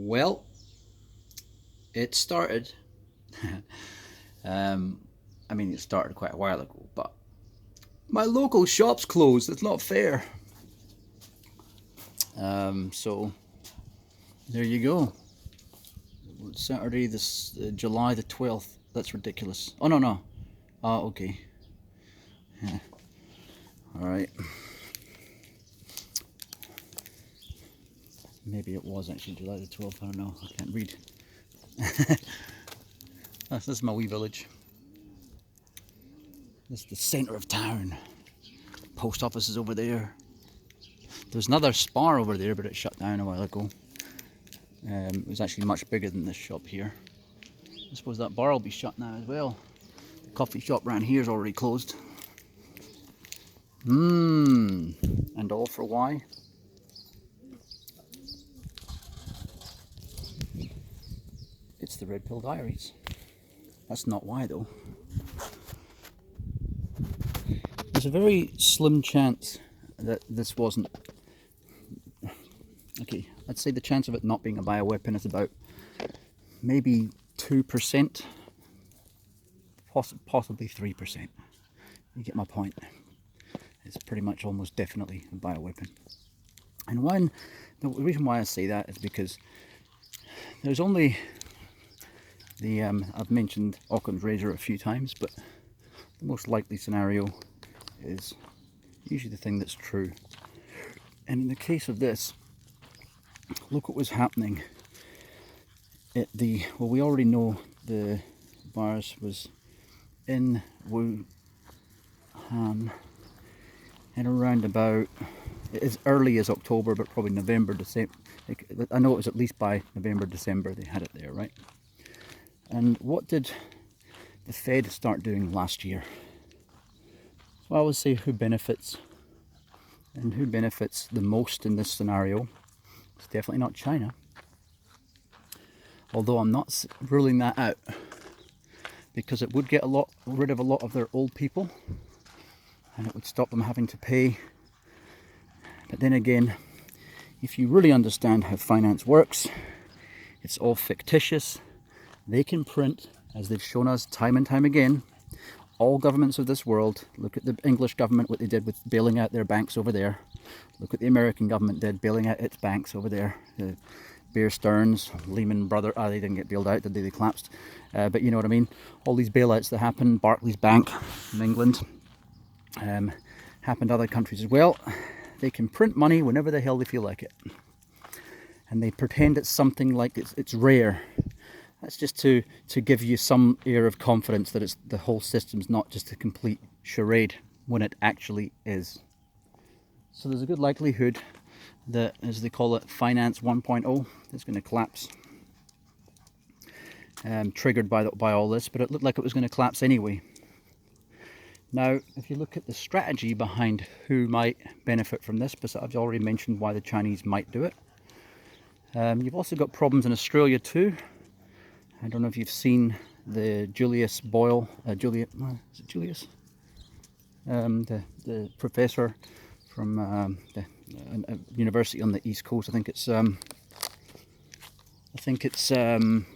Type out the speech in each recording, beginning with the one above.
Well, it started. I mean, it started quite a while ago, but my local shop's closed. It's not fair. So there you go. Saturday, this July the 12th. That's ridiculous. Oh no. Oh, okay. Yeah. All right. Maybe it was actually July the 12th. I don't know. I can't read. This is my wee village. This is the centre of town. Post office is over there. There's another Spar over there, but it shut down a while ago. It was actually much bigger than this shop here. I suppose that bar will be shut now as well. The coffee shop around here is already closed. And all for why? It's the Red Pill Diaries. That's not why though. There's a very slim chance that this wasn't. Okay, I'd say the chance of it not being a bioweapon is about maybe 2%, possibly 3%. You get my point. It's pretty much almost definitely a bioweapon. And the reason why I say that is because there's only the, I've mentioned Occam's razor a few times, but the most likely scenario is usually the thing that's true. And in the case of this, look what was happening at well, we already know the virus was in Wuhan in around about, as early as October, but probably November, December. I know it was at least by November, December they had it there, right? And what did the Fed start doing last year? So I always say who benefits, and who benefits the most in this scenario. It's definitely not China. Although I'm not ruling that out, because it would get rid of a lot of their old people, and it would stop them having to pay. But then again, if you really understand how finance works, it's all fictitious. They can print, as they've shown us time and time again. All governments of this world, look at the English government, what they did with bailing out their banks over there. Look what the American government did, bailing out its banks over there. Bear Stearns, Lehman Brothers, they didn't get bailed out, did they? They collapsed. But you know what I mean? All these bailouts that happened, Barclays Bank in England, happened to other countries as well. They can print money whenever the hell they feel like it. And they pretend it's something like it's rare. That's just to give you some air of confidence that the whole system's not just a complete charade, when it actually is. So there's a good likelihood that, as they call it, Finance 1.0 is going to collapse. Triggered by all this, but it looked like it was going to collapse anyway. Now, if you look at the strategy behind who might benefit from this, because I've already mentioned why the Chinese might do it. You've also got problems in Australia too. I don't know if you've seen the Julius Boyle, is it Julius? The professor from the university on the East Coast. I think it's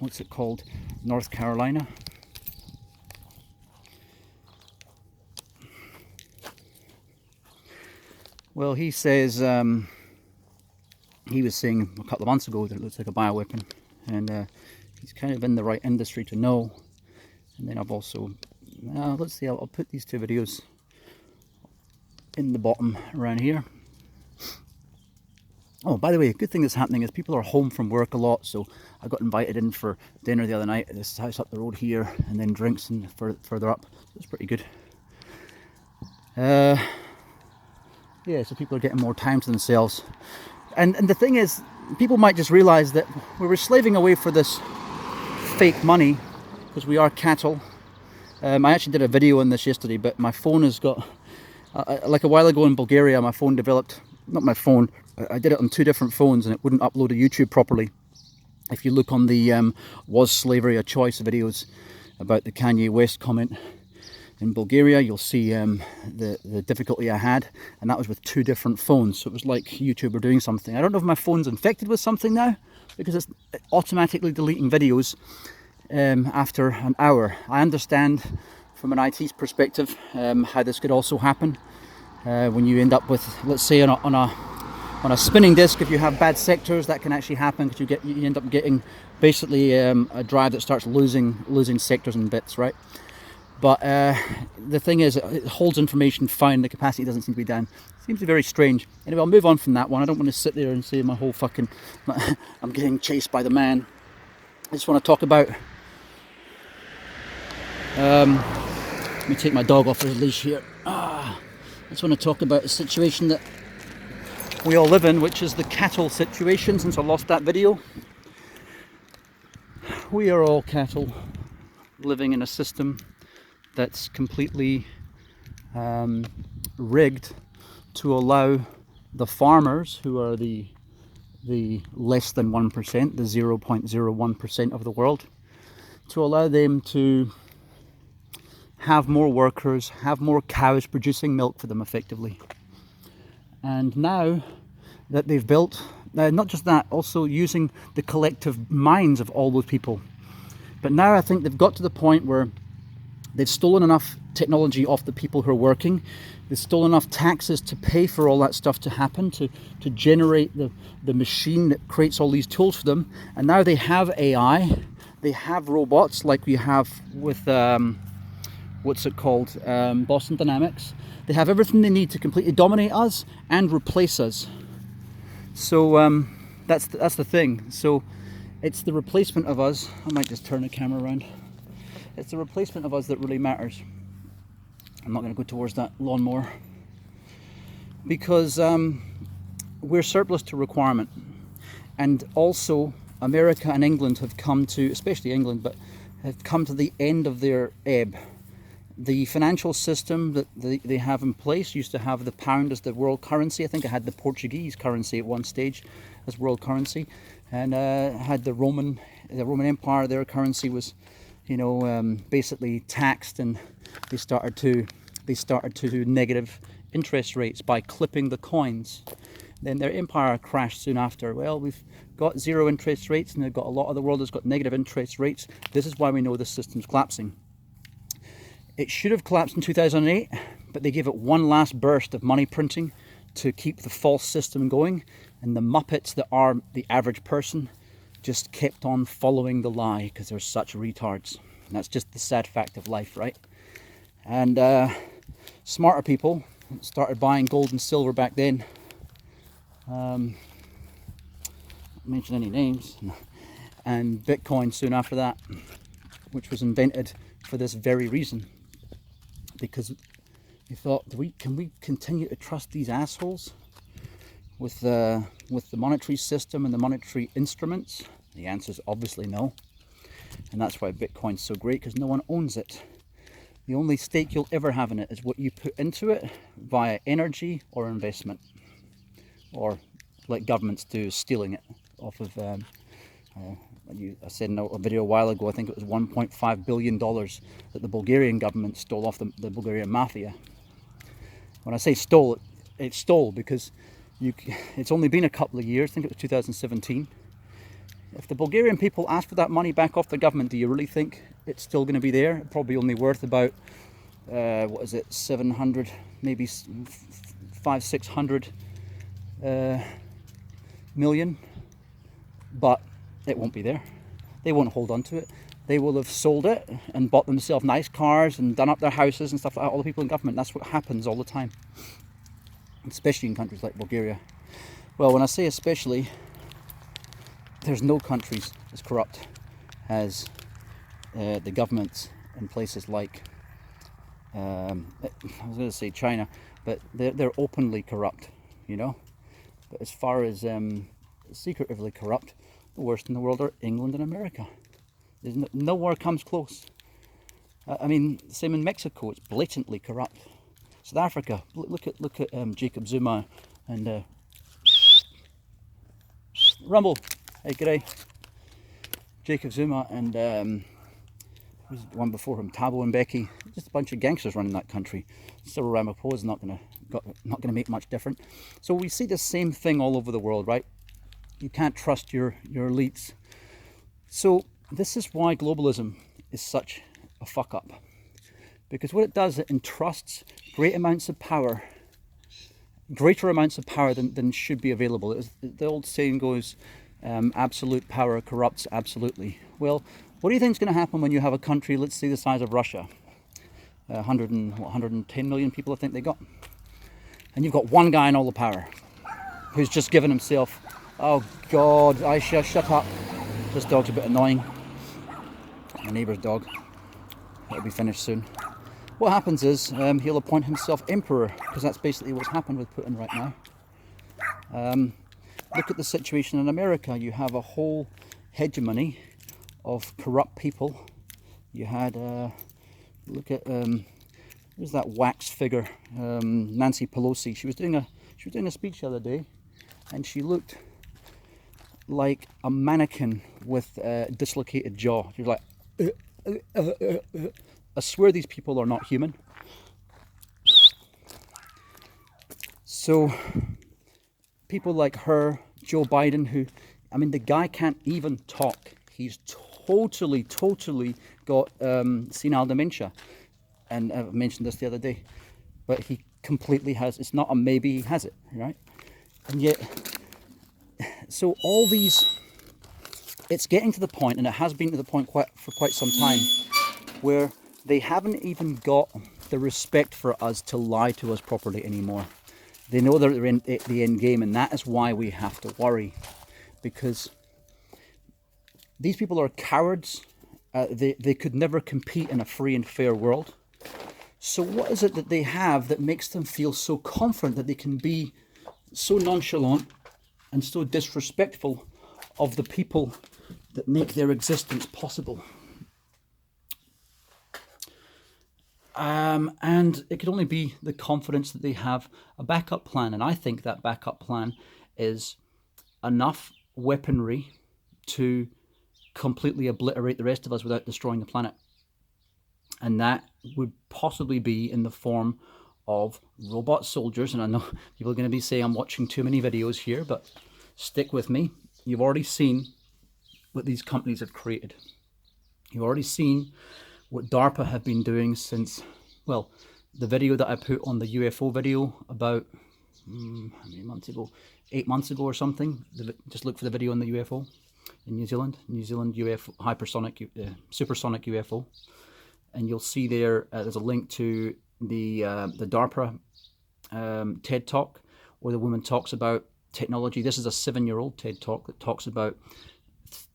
what's it called? North Carolina. Well, he says he was saying a couple of months ago that it looks like a bioweapon, and he's kind of in the right industry to know. And then I've also, let's see, I'll put these two videos in the bottom around here. Oh, by the way, a good thing that's happening is people are home from work a lot, so I got invited in for dinner the other night at this house up the road here, and then drinks and further up. So it's pretty good. Yeah, so people are getting more time to themselves. And the thing is, people might just realise that we were slaving away for this fake money, because we are cattle. I actually did a video on this yesterday, but my phone has got, like a while ago in Bulgaria, my phone developed, not my phone, I did it on two different phones and it wouldn't upload to YouTube properly. If you look on the Was Slavery a Choice videos about the Kanye West comment in Bulgaria, you'll see the difficulty I had, and that was with two different phones. So it was like YouTube were doing something. I don't know if my phone's infected with something now, because it's automatically deleting videos after an hour. I understand from an IT perspective how this could also happen when you end up with, let's say, on a spinning disk. If you have bad sectors, that can actually happen, because you end up getting basically a drive that starts losing sectors and bits, right? But the thing is, it holds information fine. The capacity doesn't seem to be down. Seems to be very strange. Anyway, I'll move on from that one. I don't want to sit there and say my whole fucking I'm getting chased by the man. I just want to talk about let me take my dog off his leash here. I just want to talk about a situation that we all live in, which is the cattle situation. Since I lost that video, we are all cattle living in a system that's completely rigged to allow the farmers, who are the less than 1%, the 0.01% of the world, to allow them to have more workers, have more cows producing milk for them effectively. And now that they've built, not just that, also using the collective minds of all those people. But now I think they've got to the point where they've stolen enough technology off the people who are working. They've stolen enough taxes to pay for all that stuff to happen, to generate the machine that creates all these tools for them. And now they have AI, they have robots like we have with, what's it called, Boston Dynamics. They have everything they need to completely dominate us and replace us. So that's the thing. So it's the replacement of us. I might just turn the camera around. It's the replacement of us that really matters. I'm not going to go towards that lawnmower, because we're surplus to requirement. And also America and England have come to, especially England, but have come to the end of their ebb. The financial system that they have in place used to have the pound as the world currency. I think it had the Portuguese currency at one stage as world currency, and had the Roman Empire. Their currency was, basically taxed, and they started to do negative interest rates by clipping the coins. Then their empire crashed soon after. Well, we've got zero interest rates, and they've got a lot of the world has got negative interest rates. This is why we know the system's collapsing. It should have collapsed in 2008, but they gave it one last burst of money printing to keep the false system going, and the muppets that are the average person just kept on following the lie, because they're such retards. And that's just the sad fact of life, right? And smarter people started buying gold and silver back then. Not mention any names. And Bitcoin soon after that, which was invented for this very reason. Because we thought, can we continue to trust these assholes with the monetary system and the monetary instruments? The answer is obviously no. And that's why Bitcoin's so great, because no one owns it. The only stake you'll ever have in it is what you put into it via energy or investment, or like governments do, stealing it off of I said in a video a while ago, I think it was $1.5 billion that the Bulgarian government stole off the Bulgarian mafia. When I say stole, it stole because it's only been a couple of years. I think it was 2017. If the Bulgarian people ask for that money back off the government, do you really think it's still going to be there? It's probably only worth about, 700, maybe 500-600 million. But it won't be there. They won't hold on to it. They will have sold it and bought themselves nice cars and done up their houses and stuff like that. All the people in government, that's what happens all the time. Especially in countries like Bulgaria. Well, when I say especially, there's no countries as corrupt as the governments in places like, I was going to say China, but they're openly corrupt, But as far as secretively corrupt, the worst in the world are England and America. There's nowhere comes close. Same in Mexico, it's blatantly corrupt. South Africa, look at Jacob Zuma and Rumble. Hey, g'day. Jacob Zuma and who's the one before him? Thabo Mbeki. Just a bunch of gangsters running that country. Cyril Ramaphosa is not going to make much difference. So we see the same thing all over the world, right? You can't trust your elites. So this is why globalism is such a fuck up. Because what it does, it entrusts greater amounts of power than should be available. The old saying goes, absolute power corrupts absolutely. Well, what do you think is going to happen when you have a country, let's say the size of Russia? 110 million people I think they got. And you've got one guy in all the power who's just given himself, oh God, Aisha, shut up. This dog's a bit annoying. My neighbour's dog. It'll be finished soon. What happens is he'll appoint himself emperor, because that's basically what's happened with Putin right now. Look at the situation in America. You have a whole hegemony of corrupt people. You had, look at, who's that wax figure, Nancy Pelosi. She was doing a speech the other day, and she looked like a mannequin with a dislocated jaw. She was like, I swear these people are not human. So people like her, Joe Biden, who, I mean, the guy can't even talk. He's totally got senile dementia. And I mentioned this the other day. But he completely has, it's not a maybe, he has it, right? And yet, so all these, it's getting to the point, and it has been to the point for quite some time, where they haven't even got the respect for us to lie to us properly anymore. They know they're in the end game, and that is why we have to worry. Because these people are cowards. They could never compete in a free and fair world. So what is it that they have that makes them feel so confident that they can be so nonchalant and so disrespectful of the people that make their existence possible? And it could only be the confidence that they have a backup plan. And I think that backup plan is enough weaponry to completely obliterate the rest of us without destroying the planet. And that would possibly be in the form of robot soldiers. And I know people are going to be saying I'm watching too many videos here, but stick with me. You've already seen what these companies have created. You've already seen what DARPA have been doing since, well, the video that I put on the UFO video about, how many months ago? 8 months ago or something. Just look for the video on the UFO in New Zealand UFO, hypersonic, supersonic UFO. And you'll see there's a link to the DARPA TED Talk, where the woman talks about technology. This is a 7-year-old TED Talk that talks about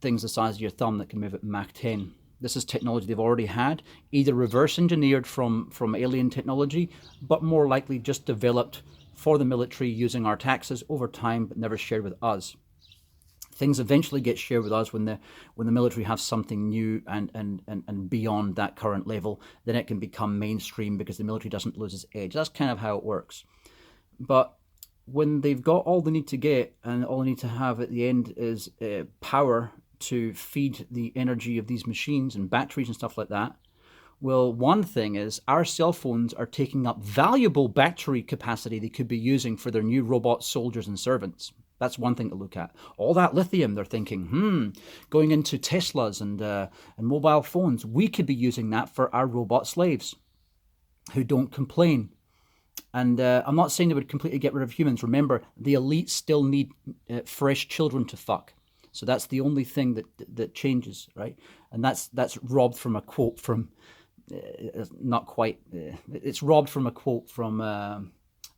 things the size of your thumb that can move at Mach 10. This is technology they've already had, either reverse engineered from alien technology, but more likely just developed for the military using our taxes over time, but never shared with us. Things eventually get shared with us when the military has something new and beyond that current level. Then it can become mainstream because the military doesn't lose its edge. That's kind of how it works. But when they've got all they need to get, and all they need to have at the end is power to feed the energy of these machines and batteries and stuff like that. Well, one thing is our cell phones are taking up valuable battery capacity they could be using for their new robot soldiers and servants. That's one thing to look at. All that lithium, they're thinking, going into Teslas and mobile phones, we could be using that for our robot slaves who don't complain. And I'm not saying they would completely get rid of humans. Remember, the elites still need fresh children to fuck. So that's the only thing that changes, right? And that's robbed from a quote from, not quite, it's robbed from a quote from a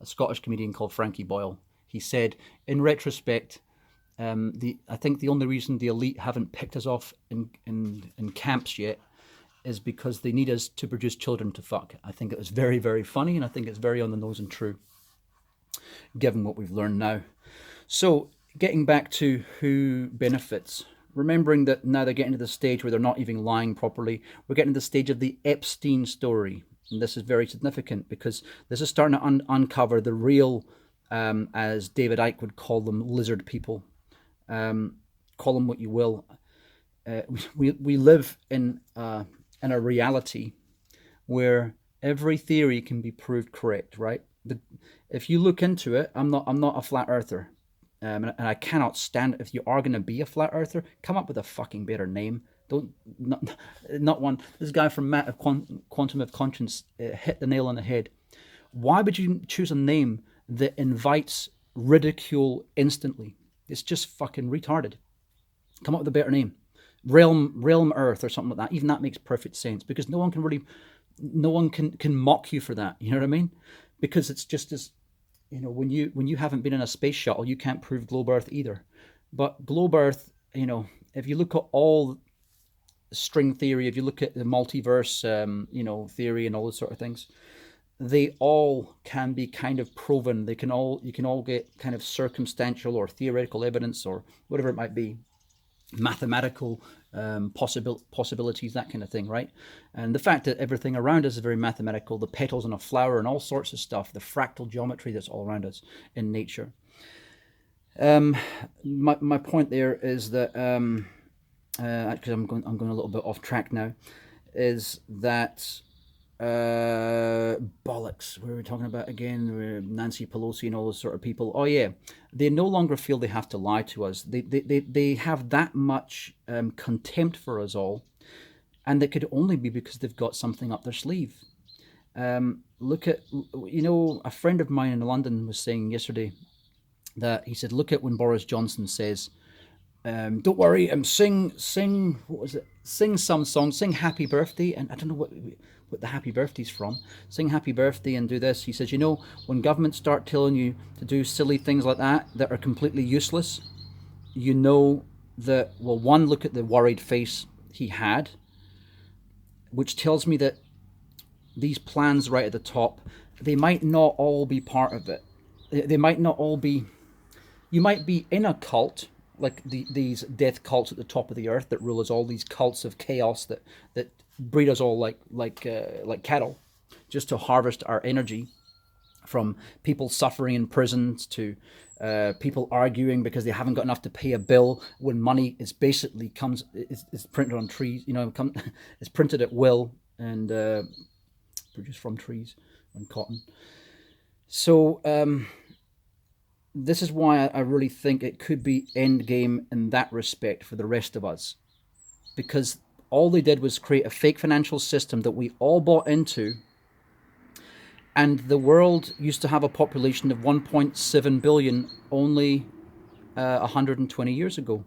Scottish comedian called Frankie Boyle. He said, in retrospect, I think the only reason the elite haven't picked us off in camps yet is because they need us to produce children to fuck. I think it was very, very funny, and I think it's very on the nose and true, given what we've learned now. So, getting back to who benefits, remembering that now they're getting to the stage where they're not even lying properly. We're getting to the stage of the Epstein story. And this is very significant because this is starting to uncover the real, as David Icke would call them, lizard people. Call them what you will. We live in a reality where every theory can be proved correct, right? If you look into it, I'm not a flat earther. And I cannot stand it. If you are going to be a flat earther, come up with a fucking better name. Don't not one. This guy from Quantum of Conscience hit the nail on the head. Why would you choose a name that invites ridicule instantly? It's just fucking retarded. Come up with a better name. Realm Earth or something like that. Even that makes perfect sense, because no one can mock you for that. You know what I mean? Because it's just as, when you haven't been in a space shuttle, you can't prove globe Earth either. But globe Earth, if you look at all string theory, if you look at the multiverse, theory and all those sort of things, they all can be kind of proven. You can all get kind of circumstantial or theoretical evidence or whatever it might be, mathematical possibilities, that kind of thing, right? And the fact that everything around us is very mathematical, the petals on a flower and all sorts of stuff, the fractal geometry that's all around us in nature. My point there is that because I'm going a little bit off track now, is that bollocks. What are we talking about again? Nancy Pelosi and all those sort of people. Oh yeah, they no longer feel they have to lie to us. They have that much contempt for us all, and it could only be because they've got something up their sleeve. Look at, a friend of mine in London was saying yesterday that he said, look at when Boris Johnson says, don't worry, sing what was it? Sing some song, sing Happy Birthday, and I don't know what the Happy Birthday's from. Sing Happy Birthday and do this. He says, when governments start telling you to do silly things like that are completely useless, that, well, one, look at the worried face he had, which tells me that these plans right at the top, they might not all be part of it. They might not all be. You might be in a cult, like these death cults at the top of the earth that rule us all, these cults of chaos that breed us all like cattle, just to harvest our energy, from people suffering in prisons to people arguing because they haven't got enough to pay a bill when money is basically is printed on trees, it's printed at will and produced from trees and cotton. So this is why I really think it could be endgame in that respect for the rest of us, because all they did was create a fake financial system that we all bought into, and the world used to have a population of 1.7 billion only 120 years ago.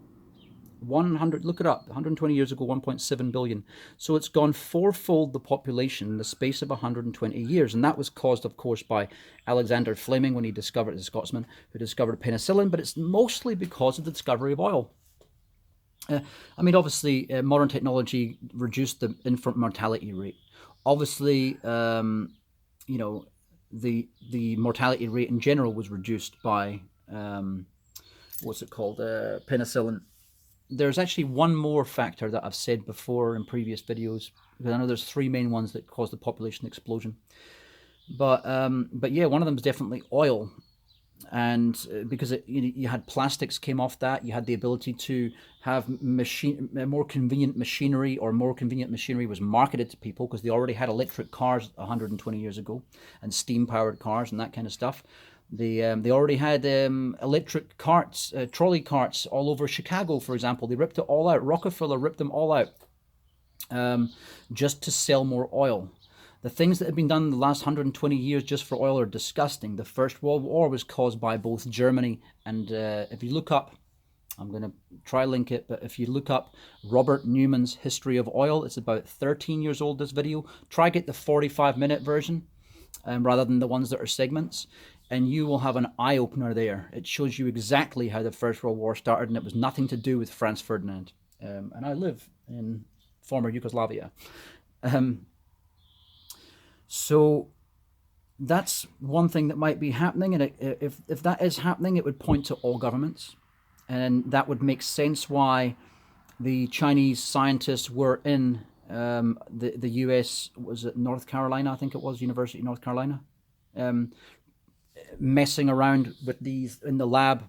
Look it up, 120 years ago, 1.7 billion. So it's gone fourfold the population in the space of 120 years. And that was caused, of course, by Alexander Fleming when he discovered, the Scotsman who discovered penicillin, but it's mostly because of the discovery of oil. Obviously, modern technology reduced the infant mortality rate. Obviously, the mortality rate in general was reduced by, penicillin. There's actually one more factor that I've said before in previous videos, because I know there's three main ones that cause the population explosion. But yeah, one of them is definitely oil. And because you had plastics came off that, you had the ability to have more convenient machinery, or more convenient machinery was marketed to people because they already had electric cars 120 years ago and steam powered cars and that kind of stuff. They already had electric carts, trolley carts all over Chicago, for example. They ripped it all out. Rockefeller ripped them all out just to sell more oil. The things that have been done in the last 120 years just for oil are disgusting. The First World War was caused by both Germany and, if you look up, I'm going to try link it, but if you look up Robert Newman's History of Oil, it's about 13 years old, this video. Try get the 45-minute version rather than the ones that are segments, and you will have an eye-opener there. It shows you exactly how the First World War started, and it was nothing to do with Franz Ferdinand. And I live in former Yugoslavia. So that's one thing that might be happening, and if that is happening, it would point to all governments, and that would make sense why the Chinese scientists were in the US, was it North Carolina? I think it was University of North Carolina, messing around with these in the lab.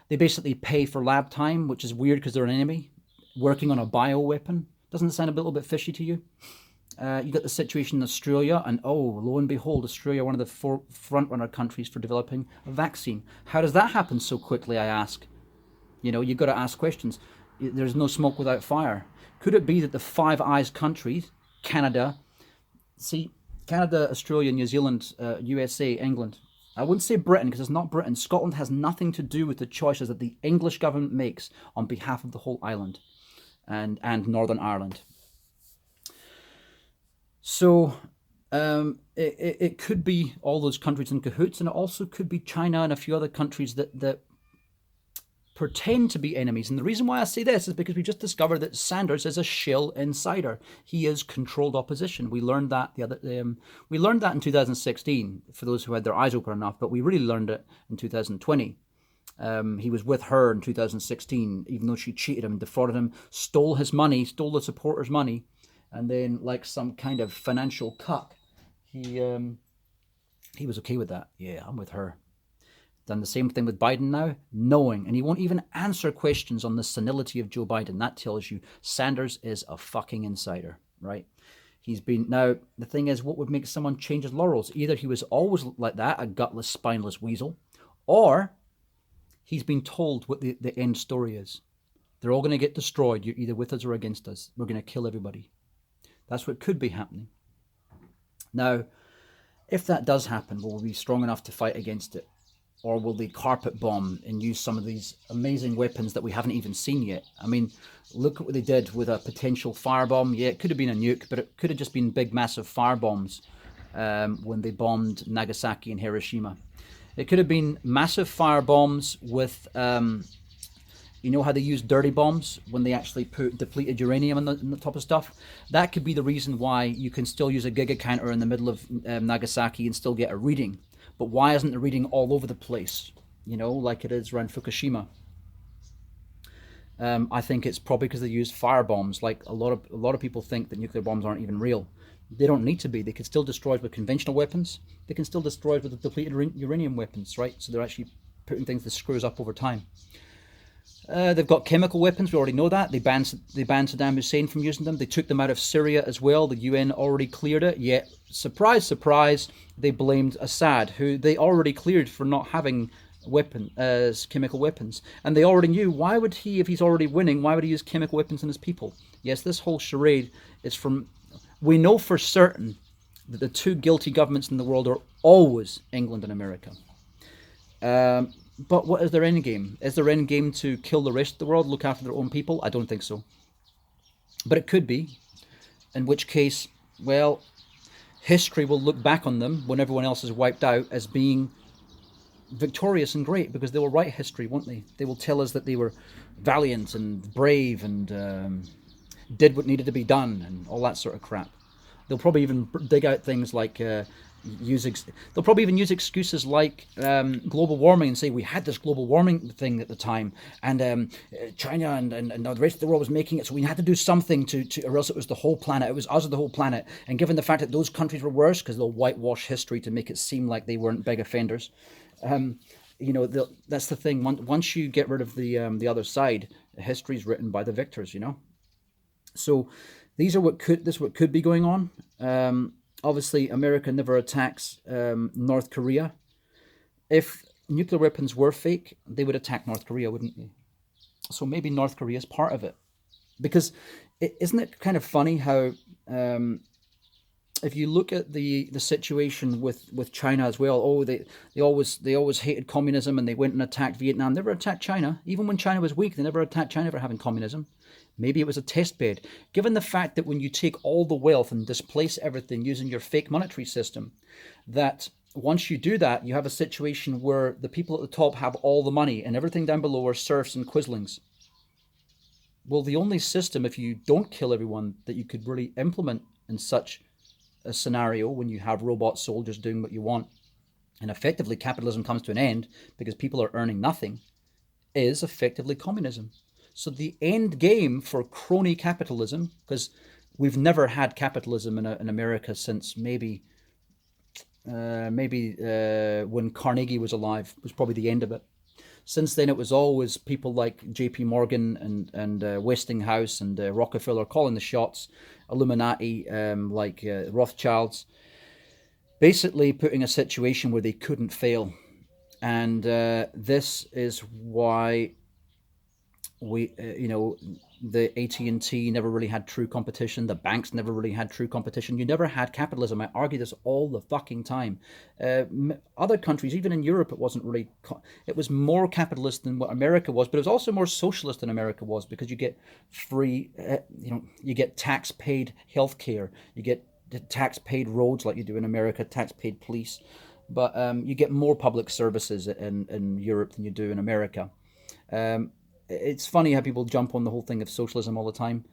They basically pay for lab time, which is weird because they're an enemy, working on a bioweapon. Doesn't it sound a little bit fishy to you? You got the situation in Australia, and oh, lo and behold, Australia, one of the front-runner countries for developing a vaccine. How does that happen so quickly, I ask? You know, you've got to ask questions. There's no smoke without fire. Could it be that the Five Eyes countries, Canada, Australia, New Zealand, USA, England, I wouldn't say Britain because it's not Britain. Scotland has nothing to do with the choices that the English government makes on behalf of the whole island and Northern Ireland. So it could be all those countries in cahoots, and it also could be China and a few other countries that pretend to be enemies. And the reason why I say this is because we just discovered that Sanders is a shill insider. He is controlled opposition. We learned that we learned that in 2016 for those who had their eyes open enough, but we really learned it in 2020. He was with her in 2016, even though she cheated him, defrauded him, stole his money, stole the supporters' money, and then, like some kind of financial cuck, he was okay with that. Yeah, I'm with her. Done the same thing with Biden now, knowing, and he won't even answer questions on the senility of Joe Biden. That tells you Sanders is a fucking insider, right? He's been, now, the thing is, what would make someone change his laurels? Either he was always like that, a gutless, spineless weasel, or he's been told what the end story is. They're all going to get destroyed. You're either with us or against us. We're going to kill everybody. That's what could be happening. Now, if that does happen, will we be strong enough to fight against it? Or will they carpet bomb and use some of these amazing weapons that we haven't even seen yet? I mean, look at what they did with a potential firebomb. Yeah, it could have been a nuke, but it could have just been big, massive firebombs when they bombed Nagasaki and Hiroshima. It could have been massive firebombs with, you know how they use dirty bombs when they actually put depleted uranium on the top of stuff? That could be the reason why you can still use a Giga counter in the middle of Nagasaki and still get a reading. But why isn't the reading all over the place, you know, like it is around Fukushima? I think it's probably because they used fire bombs. Like a lot of people think that nuclear bombs aren't even real. They don't need to be. They can still destroy it with conventional weapons. They can still destroy it with the depleted uranium weapons, right? So they're actually putting things that screws up over time. They've got chemical weapons. We already know that. They banned Saddam Hussein from using them. They took them out of Syria as well. The UN already cleared it. Yet, surprise, surprise, they blamed Assad, who they already cleared for not having chemical weapons. And they already knew, why would he, if he's already winning, why would he use chemical weapons on his people? Yes, this whole charade is from... We know for certain that the two guilty governments in the world are always England and America. But what is their end game? Is their end game to kill the rest of the world, look after their own people? I don't think so. But it could be. In which case, well, history will look back on them when everyone else is wiped out as being victorious and great, because they will write history, won't they? They will tell us that they were valiant and brave and did what needed to be done and all that sort of crap. They'll probably even dig out things like... they'll probably even use excuses like global warming and say we had this global warming thing at the time, and China and the rest of the world was making it, so we had to do something to or else it was the whole planet. It was us or the whole planet. And given the fact that those countries were worse, because they'll whitewash history to make it seem like they weren't big offenders. You know, that's the thing. Once you get rid of the other side, history is written by the victors. You know, so these are what could be going on. Obviously, America never attacks North Korea. If nuclear weapons were fake, they would attack North Korea, wouldn't they? So maybe North Korea is part of it. Because isn't it kind of funny how if you look at the situation with China as well, oh, they always hated communism and they went and attacked Vietnam. Never attacked China. Even when China was weak, they never attacked China for having communism. Maybe it was a test bed. Given the fact that when you take all the wealth and displace everything using your fake monetary system, that once you do that, you have a situation where the people at the top have all the money and everything down below are serfs and quislings. Well, the only system, if you don't kill everyone, that you could really implement in such a scenario when you have robot soldiers doing what you want, and effectively capitalism comes to an end because people are earning nothing, is effectively communism. So the end game for crony capitalism, because we've never had capitalism in America since maybe when Carnegie was alive, was probably the end of it. Since then, it was always people like J.P. Morgan and Westinghouse and Rockefeller calling the shots, Illuminati, like Rothschilds, basically putting a situation where they couldn't fail. And this is why we, the AT&T never really had true competition. The banks never really had true competition. You never had capitalism. I argue this all the fucking time. Other countries, even in Europe, it wasn't really. It was more capitalist than what America was, but it was also more socialist than America was, because you get free, you get tax-paid healthcare, you get tax-paid roads like you do in America, tax-paid police, but you get more public services in Europe than you do in America. It's funny how people jump on the whole thing of socialism all the time.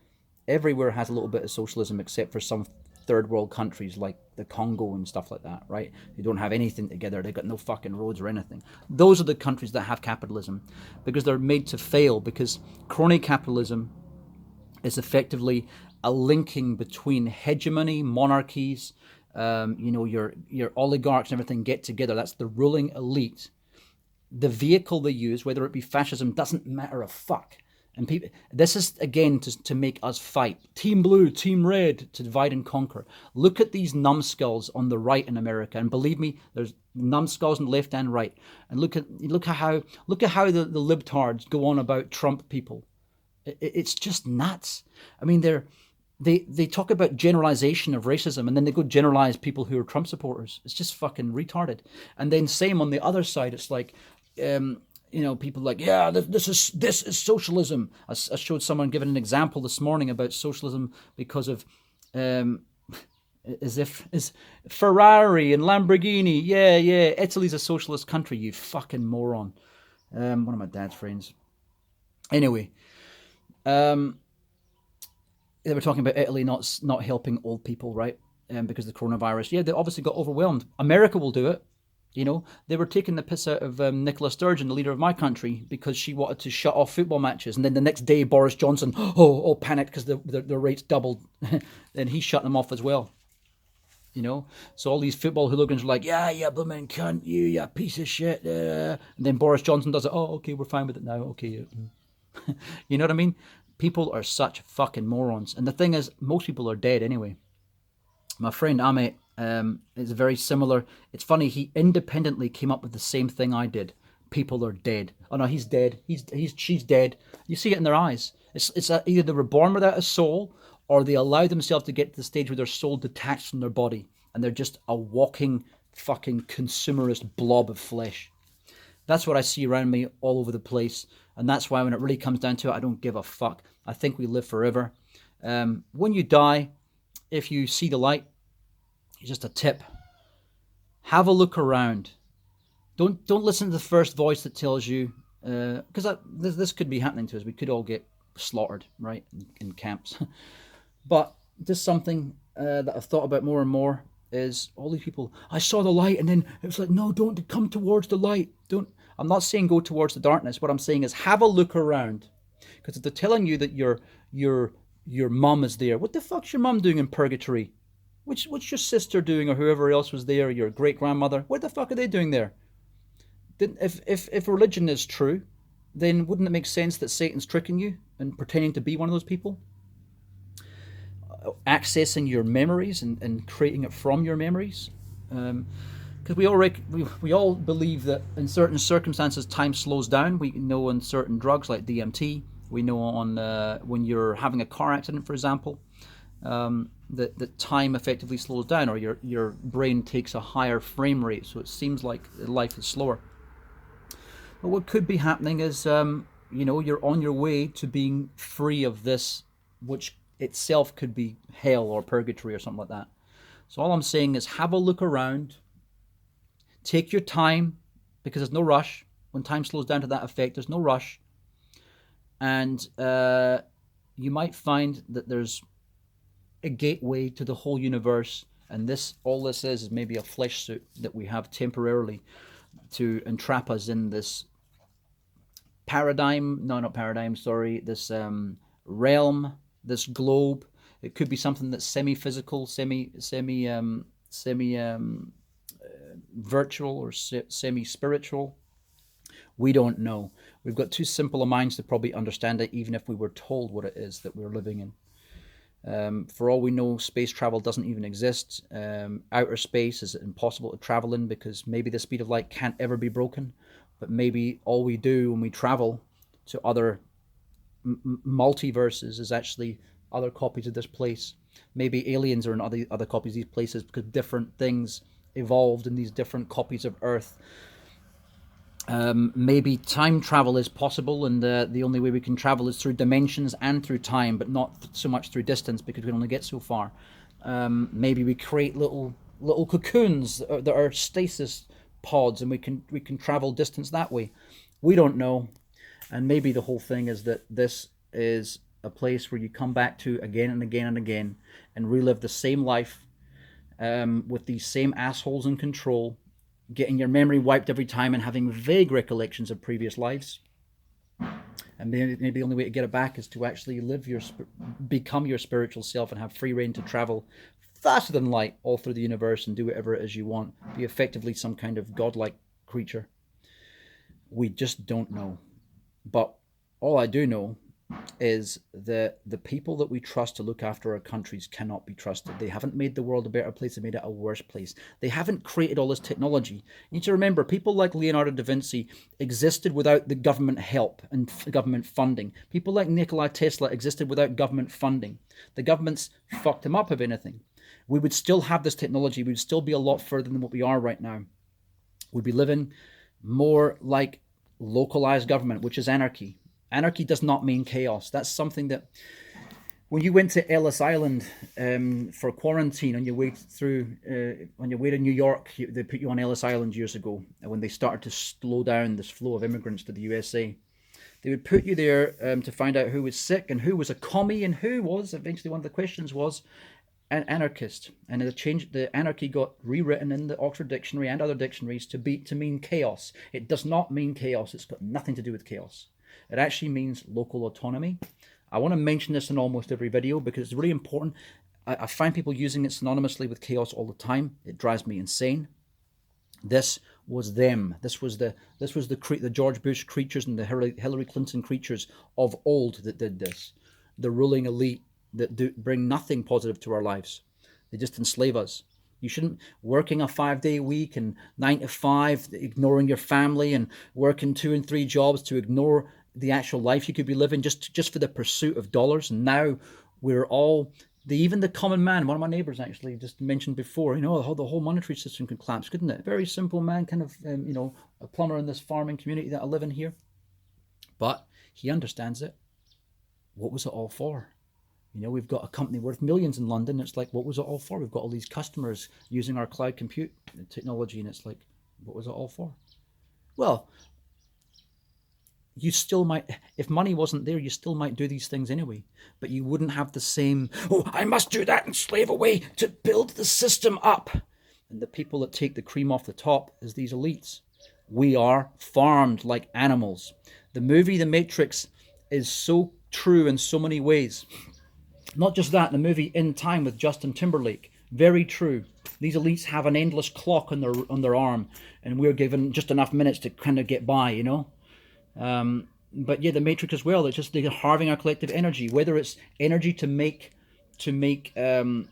Everywhere has a little bit of socialism except for some third world countries like the Congo and stuff like that, right? They don't have anything together. They've got no fucking roads or anything. Those are the countries that have capitalism, because they're made to fail, because crony capitalism is effectively a linking between hegemony, monarchies, your oligarchs and everything get together. That's the ruling elite. The vehicle they use, whether it be fascism, doesn't matter a fuck. And people, this is again to make us fight. Team blue, team red, to divide and conquer. Look at these numbskulls on the right in America, and believe me, there's numbskulls on the left and right. And look at how the libtards go on about Trump people. It's just nuts. I mean, they talk about generalization of racism, and then they go generalize people who are Trump supporters. It's just fucking retarded. And then same on the other side. It's like, people like, yeah, this is socialism. I showed someone giving an example this morning about socialism because of as if is Ferrari and Lamborghini. Yeah, Italy's a socialist country. You fucking moron. One of my dad's friends. Anyway, they were talking about Italy not helping old people, right? Because of the coronavirus. Yeah, they obviously got overwhelmed. America will do it. They were taking the piss out of Nicola Sturgeon, the leader of my country, because she wanted to shut off football matches. And then the next day, Boris Johnson, panicked because the rates doubled. Then he shut them off as well. So all these football hooligans were like, yeah, blooming cunt, you piece of shit. And then Boris Johnson does it. Oh, okay, we're fine with it now. Okay. You know what I mean? People are such fucking morons. And the thing is, most people are dead anyway. My friend Amit is very similar. It's funny, he independently came up with the same thing I did. People are dead. Oh no, he's dead. She's dead. You see it in their eyes. It's either they were born without a soul, or they allow themselves to get to the stage where their soul detached from their body, and they're just a walking fucking consumerist blob of flesh. That's what I see around me all over the place. And that's why when it really comes down to it, I don't give a fuck. I think we live forever. When you die, if you see the light, just a tip. Have a look around. Don't listen to the first voice that tells you, because this could be happening to us. We could all get slaughtered, right, in camps. But just something that I've thought about more and more is all these people, I saw the light, and then it was like, no, don't come towards the light. I'm not saying go towards the darkness. What I'm saying is have a look around. Because if they're telling you that your mum is there, what the fuck's your mum doing in purgatory? What's your sister doing, or whoever else was there, your great-grandmother? What the fuck are they doing there? If religion is true, then wouldn't it make sense that Satan's tricking you and pretending to be one of those people? Accessing your memories and creating it from your memories? Because we all believe that in certain circumstances time slows down. We know on certain drugs like DMT, we know on when you're having a car accident, for example, that time effectively slows down, or your brain takes a higher frame rate, so it seems like life is slower. But what could be happening is, you're on your way to being free of this, which itself could be hell or purgatory or something like that. So all I'm saying is have a look around. Take your time, because there's no rush. When time slows down to that effect, there's no rush. And you might find that there's a gateway to the whole universe, and all this is maybe a flesh suit that we have temporarily to entrap us in this this realm, this globe. It could be something that's semi-physical, semi-virtual, or semi-spiritual, We don't know. We've got too simple a minds to probably understand it, even if we were told what it is that we're living in. For all we know, space travel doesn't even exist. Outer space is impossible to travel in because maybe the speed of light can't ever be broken. But maybe all we do when we travel to other multiverses is actually other copies of this place. Maybe aliens are in other copies of these places because different things evolved in these different copies of Earth. Maybe time travel is possible, and the only way we can travel is through dimensions and through time, but not so much through distance because we can only get so far. Maybe we create little cocoons that are stasis pods, and we can travel distance that way. We don't know. And maybe the whole thing is that this is a place where you come back to again and again and again and relive the same life with these same assholes in control, getting your memory wiped every time and having vague recollections of previous lives. And maybe the only way to get it back is to actually become your spiritual self and have free reign to travel faster than light all through the universe and do whatever it is you want. Be effectively some kind of godlike creature. We just don't know. But all I do know is that the people that we trust to look after our countries cannot be trusted. They haven't made the world a better place, they made it a worse place. They haven't created all this technology. You need to remember, people like Leonardo da Vinci existed without the government help and government funding. People like Nikola Tesla existed without government funding. The governments fucked them up, if anything. We would still have this technology, we would still be a lot further than what we are right now. We'd be living more like localized government, which is anarchy. Anarchy does not mean chaos. That's something that when you went to Ellis Island for quarantine on your way to New York, they put you on Ellis Island years ago when they started to slow down this flow of immigrants to the USA. They would put you there to find out who was sick and who was a commie and who was, eventually one of the questions was, an anarchist. And the anarchy got rewritten in the Oxford Dictionary and other dictionaries to mean chaos. It does not mean chaos. It's got nothing to do with chaos. It actually means local autonomy. I want to mention this in almost every video because it's really important. I find people using it synonymously with chaos all the time. It drives me insane. This was them. This was the George Bush creatures and the Hillary Clinton creatures of old that did this. The ruling elite that bring nothing positive to our lives. They just enslave us. You shouldn't working a 5-day week and 9 to 5, ignoring your family and working 2 and 3 jobs to ignore the actual life you could be living just for the pursuit of dollars. And now we're all, even the common man, one of my neighbors actually just mentioned before, the whole monetary system could collapse, couldn't it? Very simple man, kind of, a plumber in this farming community that I live in here. But he understands it. What was it all for? We've got a company worth millions in London. It's like, what was it all for? We've got all these customers using our cloud compute technology, and it's like, what was it all for? Well, you still might, if money wasn't there, you still might do these things anyway, but you wouldn't have the same, I must do that and slave away to build the system up. And the people that take the cream off the top is these elites. We are farmed like animals. The movie The Matrix is so true in so many ways. Not just that, the movie In Time with Justin Timberlake, very true. These elites have an endless clock on their arm, and we're given just enough minutes to kind of get by, But yeah, the Matrix as well. It's just they're halving our collective energy. Whether it's energy to make them,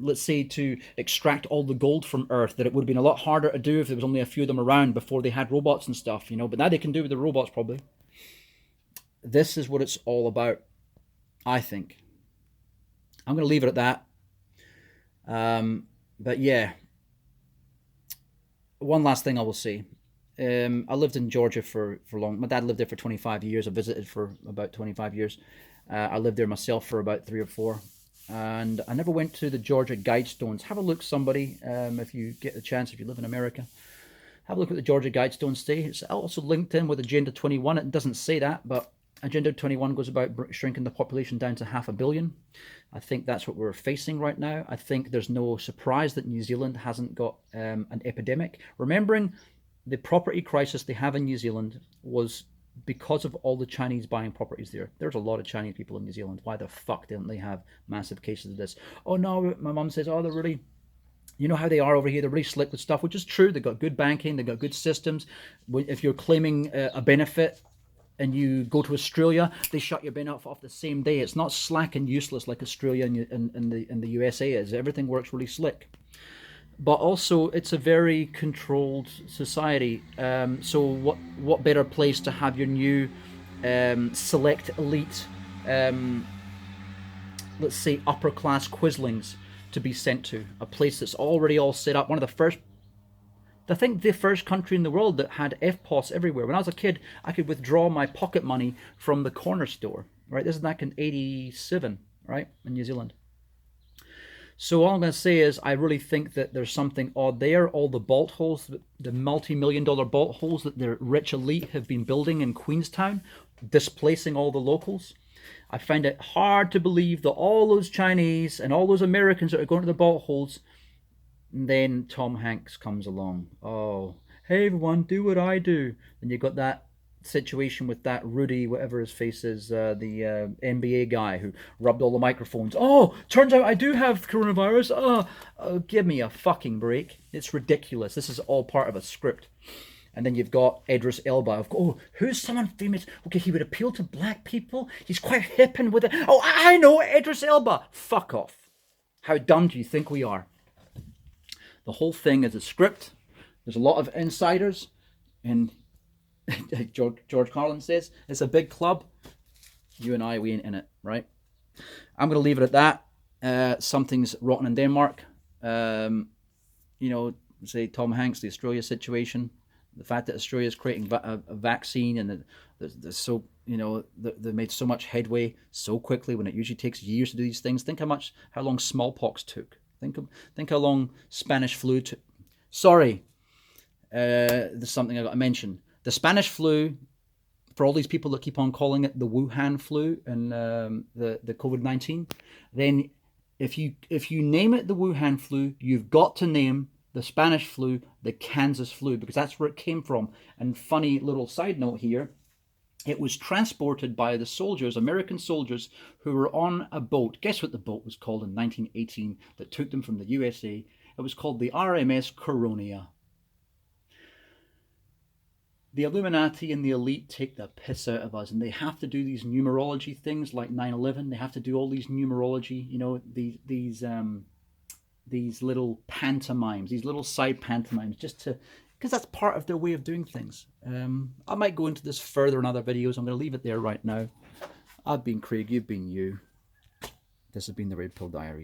let's say, to extract all the gold from Earth, that it would have been a lot harder to do if there was only a few of them around before they had robots and stuff, But now they can do with the robots probably. This is what it's all about. I think. I'm going to leave it at that. But yeah, one last thing I will say. I lived in Georgia for long. My dad lived there for 25 years. I visited for about 25 years. I lived there myself for about 3 or 4. And I never went to the Georgia Guidestones. Have a look, somebody, if you get the chance, if you live in America. Have a look at the Georgia Guidestones say. It's also linked in with Agenda 21. It doesn't say that, but Agenda 21 goes about shrinking the population down to 500 million. I think that's what we're facing right now. I think there's no surprise that New Zealand hasn't got an epidemic. Remembering the property crisis they have in New Zealand was because of all the Chinese buying properties there. There's a lot of Chinese people in New Zealand. Why the fuck didn't they have massive cases of this? Oh no, my mum says, they're really You know how they are over here. They're really slick with stuff, which is true. They've got good banking. They've got good systems. If you're claiming a benefit and you go to Australia, they shut your bin off the same day. It's not slack and useless like Australia and the USA is. Everything works really slick. But also, it's a very controlled society. So what better place to have your new select elite, let's say upper class quislings to be sent to? A place that's already all set up. One of the first, I think the first country in the world that had FPOS everywhere. When I was a kid, I could withdraw my pocket money from the corner store. Right, this is back in '87, right, in New Zealand. So all I'm going to say is I really think that there's something odd there. All the bolt holes, the multi-million-dollar bolt holes that the rich elite have been building in Queenstown, displacing all the locals. I find it hard to believe that all those Chinese and all those Americans that are going to the bolt holes, and then Tom Hanks comes along. Oh, hey everyone, do what I do. And you got that situation with that Rudy, whatever his face is, the NBA guy who rubbed all the microphones. Oh, turns out I do have coronavirus. Oh, give me a fucking break. It's ridiculous. This is all part of a script. And then you've got Idris Elba. Oh, who's someone famous? Okay, he would appeal to black people. He's quite hip and with it. Oh, I know Idris Elba. Fuck off. How dumb do you think we are? The whole thing is a script. There's a lot of insiders, and George Carlin says it's a big club. You and I, we ain't in it, right? I'm going to leave it at that. Something's rotten in Denmark. You know, say Tom Hanks, the Australia situation, the fact that Australia is creating a vaccine, and they're so, you know, they made so much headway so quickly when it usually takes years to do these things. Think how long smallpox took. Think how long Spanish flu took. Sorry, there's something I got to mention. The Spanish flu, for all these people that keep on calling it the Wuhan flu and the COVID-19, then if you name it the Wuhan flu, you've got to name the Spanish flu the Kansas flu, because that's where it came from. And funny little side note here, it was transported by the soldiers, American soldiers, who were on a boat. Guess what the boat was called in 1918 that took them from the USA? It was called the RMS Coronia. The Illuminati and the elite take the piss out of us, and they have to do these numerology things like 9/11. They have to do all these numerology, you know, these little pantomimes, these little side pantomimes, just to, because that's part of their way of doing things. I might go into this further in other videos. I'm going to leave it there right now. I've been Craig, you've been you. This has been the Red Pill Diaries.